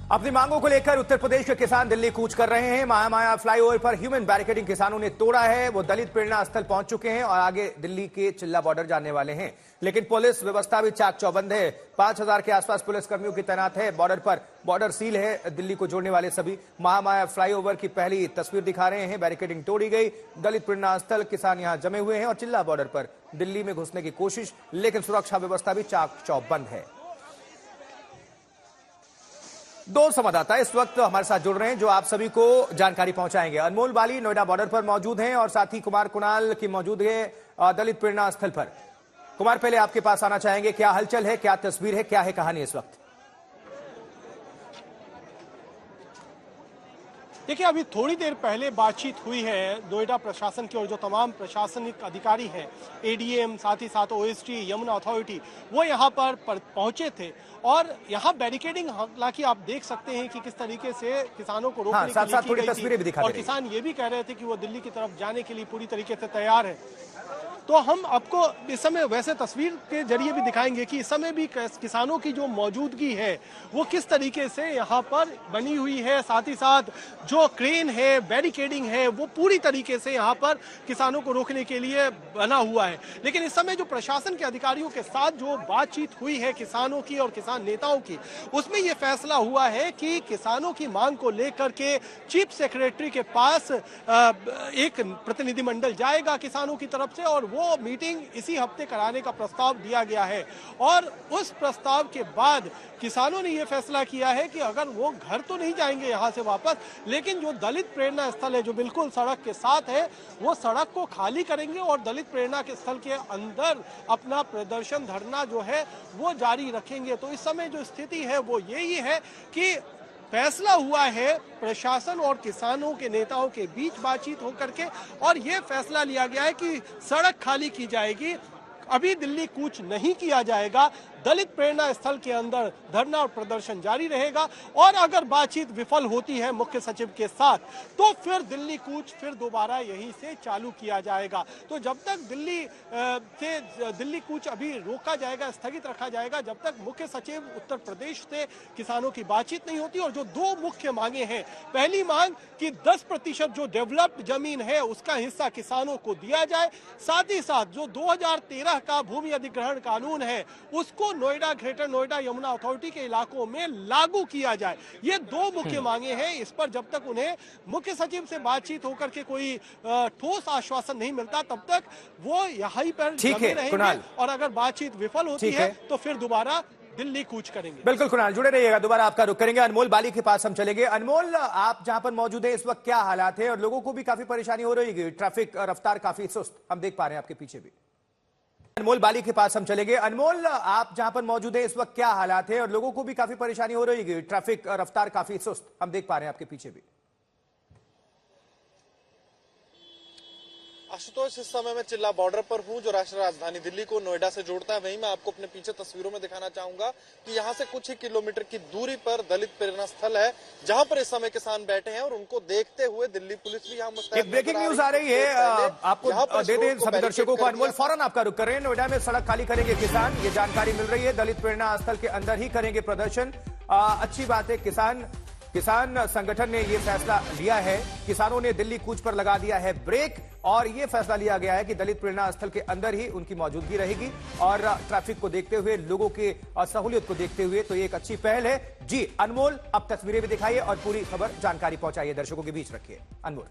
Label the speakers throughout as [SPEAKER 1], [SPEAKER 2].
[SPEAKER 1] अपनी मांगों को लेकर उत्तर प्रदेश के किसान दिल्ली कूच कर रहे हैं। महामाया फ्लाईओवर पर ह्यूमन बैरिकेडिंग किसानों ने तोड़ा है। वो दलित प्रेरणा स्थल पहुंच चुके हैं और आगे दिल्ली के चिल्ला बॉर्डर जाने वाले हैं। लेकिन पुलिस व्यवस्था भी चाक चौबंद है। 5000 के आसपास पुलिसकर्मियों की तैनात है। बॉर्डर पर बॉर्डर सील है। दिल्ली को जोड़ने वाले सभी महामाया फ्लाईओवर की पहली तस्वीर दिखा रहे हैं। बैरिकेडिंग तोड़ी गई। दलित प्रेरणा स्थल, किसान यहां जमे हुए हैं और चिल्ला बॉर्डर पर दिल्ली में घुसने की कोशिश, लेकिन सुरक्षा व्यवस्था भी चाक चौबंद है। दो संवाददाता इस वक्त हमारे साथ जुड़ रहे हैं जो आप सभी को जानकारी पहुंचाएंगे। अनमोल बाली नोएडा बॉर्डर पर मौजूद हैं और साथ ही कुमार कुणाल की मौजूद है दलित प्रेरणा स्थल पर। कुमार, पहले आपके पास आना चाहेंगे, क्या हलचल है, क्या तस्वीर है, क्या है कहानी इस वक्त?
[SPEAKER 2] देखिए, अभी थोड़ी देर पहले बातचीत हुई है नोएडा प्रशासन की और जो तमाम प्रशासनिक अधिकारी हैं, एडीएम, साथ ही साथ ओएसटी, यमुना अथॉरिटी, वो यहाँ पर पहुंचे थे और यहाँ बैरिकेडिंग हालांकि आप देख सकते हैं कि किस तरीके से किसानों को रोकने के लिए की गई थी और किसान ये भी कह रहे थे कि वो दिल्ली की तरफ जाने के लिए पूरी तरीके से तैयार है। तो हम आपको इस समय वैसे तस्वीर के जरिए भी दिखाएंगे कि इस समय भी किसानों की जो मौजूदगी है वो किस तरीके से यहाँ पर बनी हुई है। साथ ही साथ जो क्रेन है, बैरिकेडिंग है, वो पूरी तरीके से यहाँ पर किसानों को रोकने के लिए बना हुआ है। लेकिन इस समय जो प्रशासन के अधिकारियों के साथ जो बातचीत हुई है किसानों की और किसान नेताओं की, उसमें ये फैसला हुआ है कि किसानों की मांग को लेकर के चीफ सेक्रेटरी के पास एक प्रतिनिधिमंडल जाएगा किसानों की तरफ से और वो मीटिंग इसी हफ्ते कराने का प्रस्ताव दिया गया है। और उस प्रस्ताव के बाद किसानों ने यह फैसला किया है कि अगर वो घर तो नहीं जाएंगे यहां से वापस, लेकिन जो दलित प्रेरणा स्थल है जो बिल्कुल सड़क के साथ है, वो सड़क को खाली करेंगे और दलित प्रेरणा के स्थल के अंदर अपना प्रदर्शन, धरना जो है वो जारी रखेंगे। तो इस समय जो स्थिति है वो यही है कि फैसला हुआ है प्रशासन और किसानों के नेताओं के बीच बातचीत होकर के और यह फैसला लिया गया है कि सड़क खाली की जाएगी, अभी दिल्ली कूच नहीं किया जाएगा, दलित प्रेरणा स्थल के अंदर धरना और प्रदर्शन जारी रहेगा और अगर बातचीत विफल होती है मुख्य सचिव के साथ तो फिर दिल्ली कूच फिर दोबारा यहीं से चालू किया जाएगा। तो जब तक दिल्ली कूच अभी रोका जाएगा, स्थगित रखा जाएगा, जब तक मुख्य सचिव उत्तर प्रदेश से किसानों की बातचीत नहीं होती। और जो दो मुख्य मांगे हैं, पहली मांग कि 10% जो डेवलप्ड जमीन है उसका हिस्सा किसानों को दिया जाए, साथ ही साथ जो 2013 का भूमि अधिग्रहण कानून है उसको नोएडा, ग्रेटर नोएडा, यमुना अथॉरिटी के इलाकों में लागू किया जाए। ये दो मुख्य मांगे हैं। इस पर जब तक उन्हें मुख्य सचिव से बातचीत होकर के कोई ठोस आश्वासन नहीं मिलता तब तक वो यहीं पर जमे रहेंगे और अगर बातचीत विफल होती है तो फिर दोबारा दिल्ली कूच करेंगे।
[SPEAKER 1] बिल्कुल कुणाल, जुड़े रहिएगा, दोबारा आपका रुख करेंगे। अनमोल बाली के पास हम चलेंगे। अनमोल, आप जहां पर मौजूद हैं इस वक्त क्या हालात है और लोगों को भी काफी परेशानी हो रही है, ट्रैफिक रफ्तार काफी सुस्त हम देख पा रहे हैं आपके पीछे भी। अनमोल बाली के पास हम चलेंगे। अनमोल, आप जहां पर मौजूद हैं इस वक्त क्या हालात है और लोगों को भी काफी परेशानी हो रही है, ट्रैफिक रफ्तार काफी सुस्त हम देख पा रहे हैं आपके पीछे भी।
[SPEAKER 3] आशुतोष, इस समय मैं चिल्ला बॉर्डर पर हूं जो राष्ट्रीय राजधानी दिल्ली को नोएडा से जोड़ता है। वहीं मैं आपको अपने पीछे तस्वीरों में दिखाना चाहूंगा कि यहां से कुछ ही किलोमीटर की दूरी पर दलित प्रेरणा स्थल है जहां पर इस समय किसान बैठे हैं और उनको देखते हुए दिल्ली पुलिस भी यहाँ मुस्तैद।
[SPEAKER 1] एक ब्रेकिंग न्यूज आ रही है, आपको दे दें सभी दर्शकों को। अनमोल, फौरन आपका रुख कर रहे हैं। नोएडा में सड़क खाली करेंगे किसान, ये जानकारी मिल रही है। दलित प्रेरणा स्थल के अंदर ही करेंगे प्रदर्शन। अच्छी बात है, किसान संगठन ने यह फैसला लिया है। किसानों ने दिल्ली कूच पर लगा दिया है ब्रेक और यह फैसला लिया गया है कि दलित प्रेरणा स्थल के अंदर ही उनकी मौजूदगी रहेगी और ट्रैफिक को देखते हुए, लोगों की सहूलियत को देखते हुए तो ये एक अच्छी पहल है। जी अनमोल, अब तस्वीरें भी दिखाइए और पूरी खबर, जानकारी पहुंचाइए, दर्शकों के बीच रखिए। अनमोल।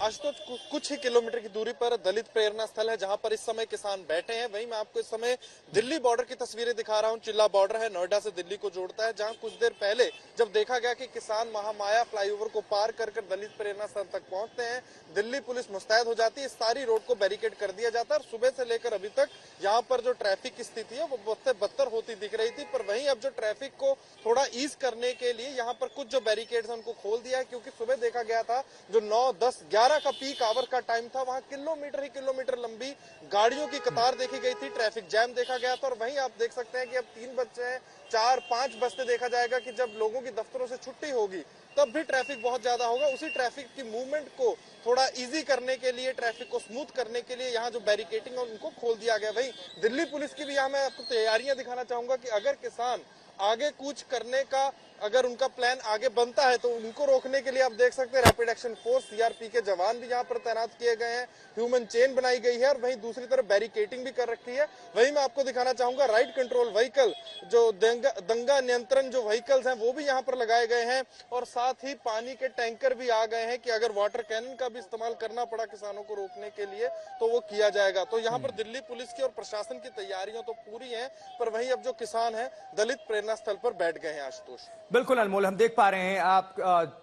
[SPEAKER 3] आशुतोष, कुछ ही किलोमीटर की दूरी पर दलित प्रेरणा स्थल है जहां पर इस समय किसान बैठे हैं। वहीं मैं आपको इस समय दिल्ली बॉर्डर की तस्वीरें दिखा रहा हूं। चिल्ला बॉर्डर है, नोएडा से दिल्ली को जोड़ता है, जहां कुछ देर पहले जब देखा गया कि किसान महामाया फ्लाईओवर को पार कर दलित प्रेरणा स्थल तक पहुंचते हैं, दिल्ली पुलिस मुस्तैद हो जाती है, इस सारी रोड को बैरिकेड कर दिया जाता है और सुबह से लेकर अभी तक यहाँ पर जो ट्रैफिक की स्थिति है वो बहुत बदतर होती दिख रही थी। पर वहीं अब जो ट्रैफिक को थोड़ा ईज करने के लिए यहाँ पर कुछ जो बैरिकेड है उनको खोल दिया है, क्योंकि सुबह देखा गया था जो 9, 10, 11 का पीक आवर का टाइम था, वहां किलोमीटर ही किलोमीटर लंबी गाड़ियों की कतार देखी गई थी, ट्रैफिक जैम देखा गया था। और वहीं आप देख सकते हैं कि अब 3 बज रहे हैं, 4, 5 बजते देखा जाएगा कि जब लोगों की दफ्तरों से छुट्टी होगी तब भी ट्रैफिक बहुत ज्यादा होगा। उसी ट्रैफिक की मूवमेंट को थोड़ा इजी करने के लिए, ट्रैफिक को स्मूथ करने के लिए यहाँ जो बैरिकेटिंग है उनको खोल दिया गया। वहीं दिल्ली पुलिस की भी यहाँ मैं आपको तैयारियां दिखाना चाहूंगा कि अगर किसान आगे कूच करने का अगर उनका प्लान आगे बनता है तो उनको रोकने के लिए आप देख सकते हैं रैपिड एक्शन फोर्स सीआरपी के जवान भी यहाँ पर तैनात किए गए हैं, ह्यूमन चेन बनाई गई है और वहीं दूसरी तरफ बैरिकेटिंग भी कर रखी है। वहीं मैं आपको दिखाना चाहूंगा राइट कंट्रोल व्हीकल, जो दंगा नियंत्रण जो व्हीकल्स हैं वो भी यहाँ पर लगाए गए हैं और साथ ही पानी के टैंकर भी आ गए हैं कि अगर वाटर कैनन का भी इस्तेमाल करना पड़ा किसानों को रोकने के लिए तो वो किया जाएगा। तो यहाँ पर दिल्ली पुलिस की और प्रशासन की तैयारियां तो पूरी हैं, पर वहीं अब जो किसान हैं दलित प्रेरणा स्थल पर बैठ गए हैं। आशुतोष,
[SPEAKER 1] बिल्कुल अनमोल, हम देख पा रहे हैं आप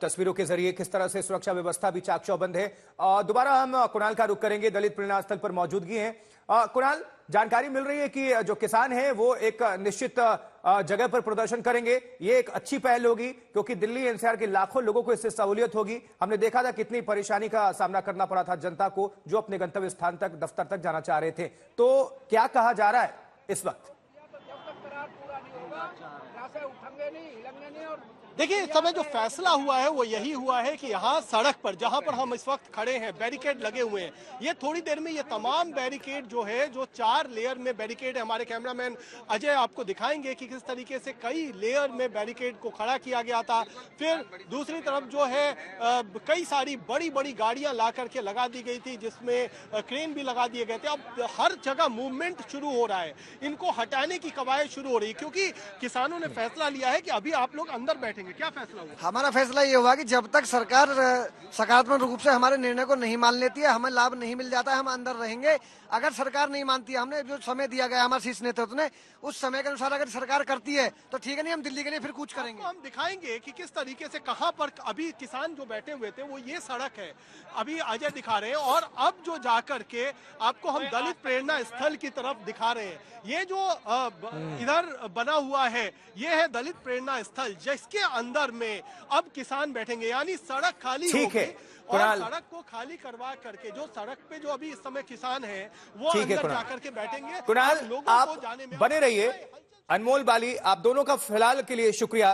[SPEAKER 1] तस्वीरों के जरिए किस तरह से सुरक्षा व्यवस्था भी चाक चौबंद है। दोबारा हम कुणाल का रुख करेंगे, दलित प्रेरणा स्थल पर मौजूदगी है। कुणाल, जानकारी मिल रही है कि जो किसान है वो एक निश्चित जगह पर प्रदर्शन करेंगे। ये एक अच्छी पहल होगी क्योंकि दिल्ली एनसीआर के लाखों लोगों को इससे सहूलियत होगी। हमने देखा था कितनी परेशानी का सामना करना पड़ा था जनता को जो अपने गंतव्य स्थान तक, दफ्तर तक जाना चाह रहे थे। तो क्या कहा जा रहा है इस वक्त?
[SPEAKER 2] देखिए, इस समय जो फैसला हुआ है वो यही हुआ है कि यहाँ सड़क पर जहाँ पर हम इस वक्त खड़े हैं बैरिकेड लगे हुए हैं। ये थोड़ी देर में ये तमाम बैरिकेड जो है, जो 4 लेयर में बैरिकेड है, हमारे कैमरामैन अजय आपको दिखाएंगे कि किस तरीके से कई लेयर में बैरिकेड को खड़ा किया गया था। फिर दूसरी तरफ जो है कई सारी बड़ी बड़ी गाड़ियां ला करके लगा दी गई थी जिसमें क्रेन भी लगा दिए गए थे। अब हर जगह मूवमेंट शुरू हो रहा है, इनको हटाने की कवायद शुरू हो रही है क्योंकि किसानों ने फैसला लिया है कि अभी आप लोग अंदर बैठेंगे। क्या फैसला हुआ?
[SPEAKER 4] हमारा फैसला ये हुआ कि जब तक सरकार सकारात्मक रूप से हमारे निर्णय को नहीं मान लेती है, हमें लाभ नहीं मिल जाता है, हम अंदर रहेंगे। अगर सरकार नहीं मानती है, हमने जो समय दिया गया हमारे शीर्ष नेतृत्व ने, उस समय के अनुसार अगर सरकार करती है तो ठीक है, नहीं हम दिल्ली के लिए फिर कूच करेंगे।
[SPEAKER 2] हम दिखाएंगे कि किस तरीके से कहां पर अभी किसान जो बैठे हुए थे वो ये सड़क है, अभी अजय दिखा रहे हैं। और अब जो जाकर के आपको हम दलित प्रेरणा स्थल की तरफ दिखा रहे हैं, ये जो इधर बना हुआ है ये है दलित प्रेरणा स्थल, जिसके अंदर में अब किसान बैठेंगे। यानी सड़क खाली होगी और सड़क को खाली करवा करके जो सड़क पे जो अभी इस समय किसान हैं वो अंदर जाकर के बैठेंगे।
[SPEAKER 1] कुणाल, आप बने रहिए। अनमोल बाली, आप दोनों का फिलहाल के लिए शुक्रिया।